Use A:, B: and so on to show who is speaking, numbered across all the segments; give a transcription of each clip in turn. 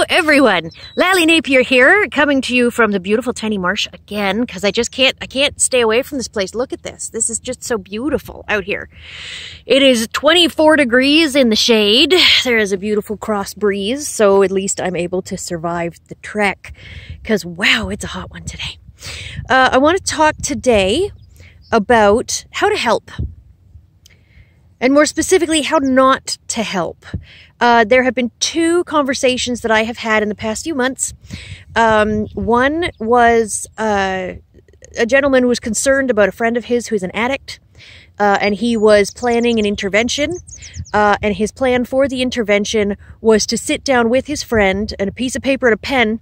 A: Hello, everyone. Lallie Napier here, coming to you from the beautiful tiny marsh again, because I can't stay away from this place. Look at this. This is just so beautiful out here. It is 24 degrees in the shade. There is a beautiful cross breeze, so at least I'm able to survive the trek, because wow, it's a hot one today. I want to talk today about how to help, and more specifically, how not to help. There have been two conversations that I have had in the past few months. One was a gentleman who was concerned about a friend of his who's an addict, and he was planning an intervention, and his plan for the intervention was to sit down with his friend and a piece of paper and a pen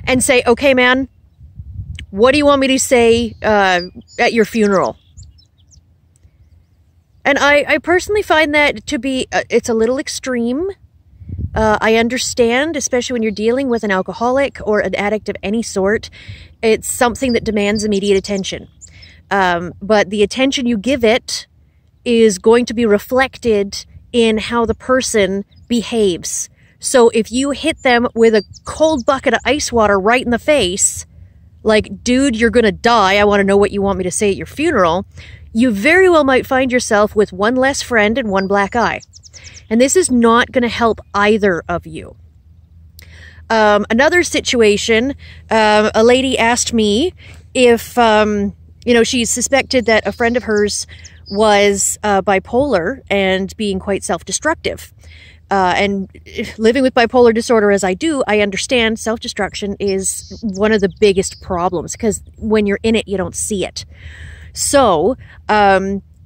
A: and say, okay, man, what do you want me to say at your funeral? And I personally find that to be, it's a little extreme. I understand, especially when you're dealing with an alcoholic or an addict of any sort, it's something that demands immediate attention. But the attention you give it is going to be reflected in how the person behaves. So if you hit them with a cold bucket of ice water right in the face, like, dude, you're gonna die, I want to know what you want me to say at your funeral, you very well might find yourself with one less friend and one black eye. And this is not going to help either of you. Another situation, a lady asked me if, she suspected that a friend of hers was bipolar and being quite self-destructive. And living with bipolar disorder as I do, I understand self-destruction is one of the biggest problems, because when you're in it, you don't see it. So,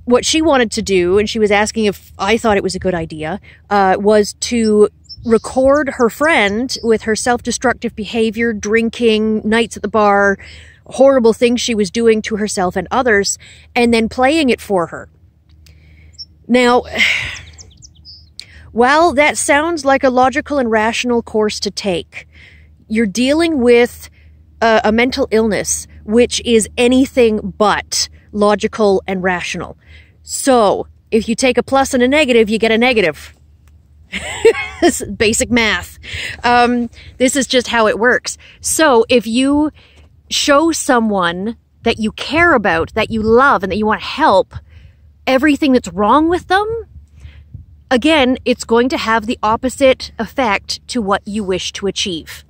A: what she wanted to do, and she was asking if I thought it was a good idea, was to record her friend with her self-destructive behavior, drinking, nights at the bar, horrible things she was doing to herself and others, and then playing it for her. Now, while that sounds like a logical and rational course to take, you're dealing with a mental illness, which is anything but logical and rational. So, if you take a plus and a negative, you get a negative. This is basic math. This is just how it works. So, if you show someone that you care about, that you love, and that you want to help, everything that's wrong with them, again, it's going to have the opposite effect to what you wish to achieve.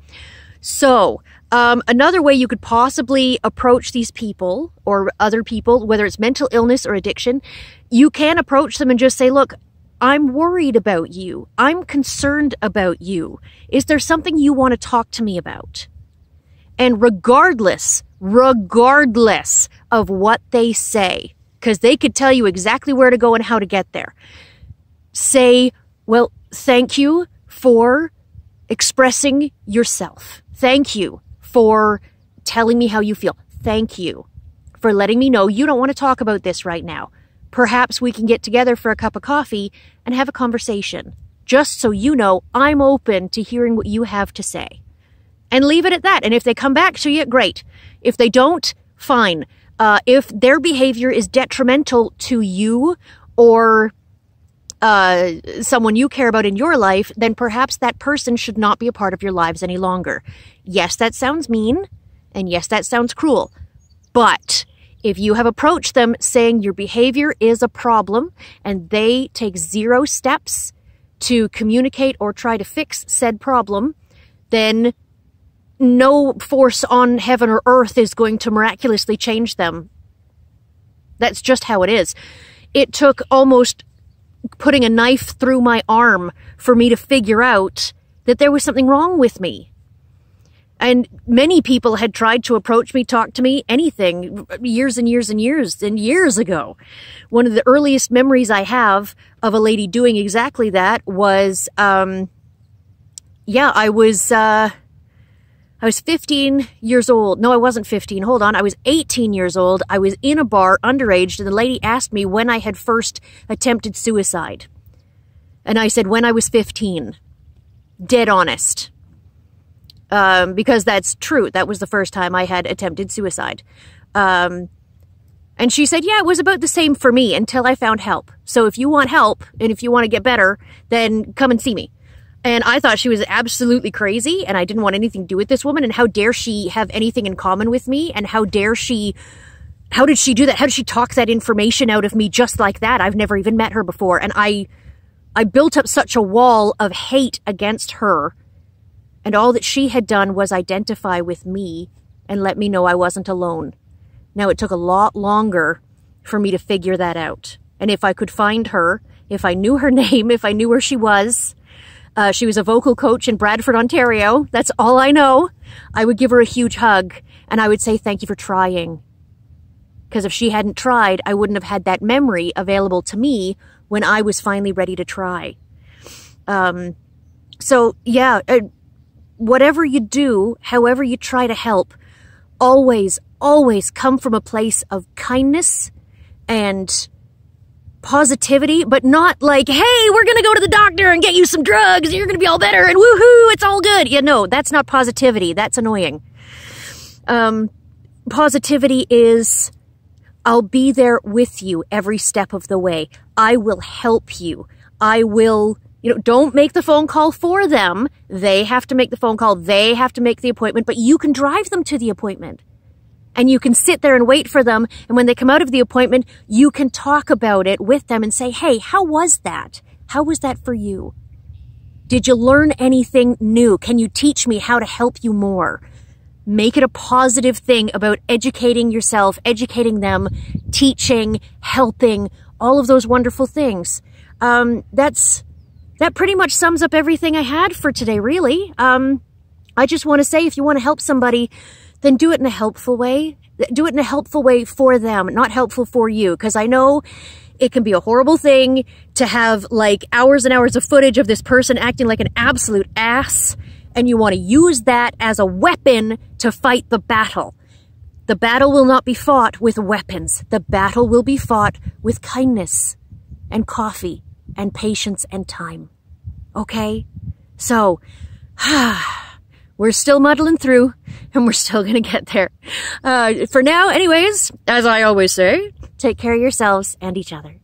A: So, another way you could possibly approach these people or other people, whether it's mental illness or addiction, you can approach them and just say, look, I'm worried about you. I'm concerned about you. Is there something you want to talk to me about? And regardless of what they say, because they could tell you exactly where to go and how to get there, say, well, thank you for expressing yourself. Thank you for telling me how you feel. Thank you for letting me know you don't want to talk about this right now. Perhaps we can get together for a cup of coffee and have a conversation, just so you know I'm open to hearing what you have to say. And leave it at that. And if they come back to you, great. If they don't, fine. If their behavior is detrimental to you or someone you care about in your life, then perhaps that person should not be a part of your lives any longer. Yes, that sounds mean, and yes, that sounds cruel. But if you have approached them saying your behavior is a problem, and they take 0 steps to communicate or try to fix said problem, then no force on heaven or earth is going to miraculously change them. That's just how it is. It took almost putting a knife through my arm for me to figure out that there was something wrong with me. And many people had tried to approach me, talk to me, anything, years and years and years and years ago. One of the earliest memories I have of a lady doing exactly that was, I was 15 years old. No, I wasn't 15. Hold on. I was 18 years old. I was in a bar, underage, and the lady asked me when I had first attempted suicide. And I said, when I was 15. Dead honest. Because that's true. That was the first time I had attempted suicide. And she said, yeah, it was about the same for me until I found help. So if you want help, and if you want to get better, then come and see me. And I thought she was absolutely crazy, and I didn't want anything to do with this woman, and how dare she have anything in common with me, and how did she do that? How did she talk that information out of me just like that? I've never even met her before, and I built up such a wall of hate against her, and all that she had done was identify with me and let me know I wasn't alone. Now, it took a lot longer for me to figure that out, and if I could find her, if I knew her name, if I knew where she was a vocal coach in Bradford, Ontario. That's all I know. I would give her a huge hug, and I would say, thank you for trying. Because if she hadn't tried, I wouldn't have had that memory available to me when I was finally ready to try. So yeah, whatever you do, however you try to help, always, always come from a place of kindness and positivity, but not like, hey, we're going to go to the doctor and get you some drugs. You're going to be all better and woohoo, it's all good. Yeah, no, that's not positivity. That's annoying. Positivity is, I'll be there with you every step of the way. I will help you. I will, don't make the phone call for them. They have to make the phone call. They have to make the appointment, but you can drive them to the appointment. And you can sit there and wait for them. And when they come out of the appointment, you can talk about it with them and say, hey, how was that? How was that for you? Did you learn anything new? Can you teach me how to help you more? Make it a positive thing about educating yourself, educating them, teaching, helping, all of those wonderful things. That pretty much sums up everything I had for today, really. I just want to say, if you want to help somebody, then do it in a helpful way. Do it in a helpful way for them, not helpful for you. Because I know it can be a horrible thing to have like hours and hours of footage of this person acting like an absolute ass, and you want to use that as a weapon to fight the battle. The battle will not be fought with weapons. The battle will be fought with kindness and coffee and patience and time. Okay? So, we're still muddling through, and we're still going to get there. For now, anyways, as I always say, take care of yourselves and each other.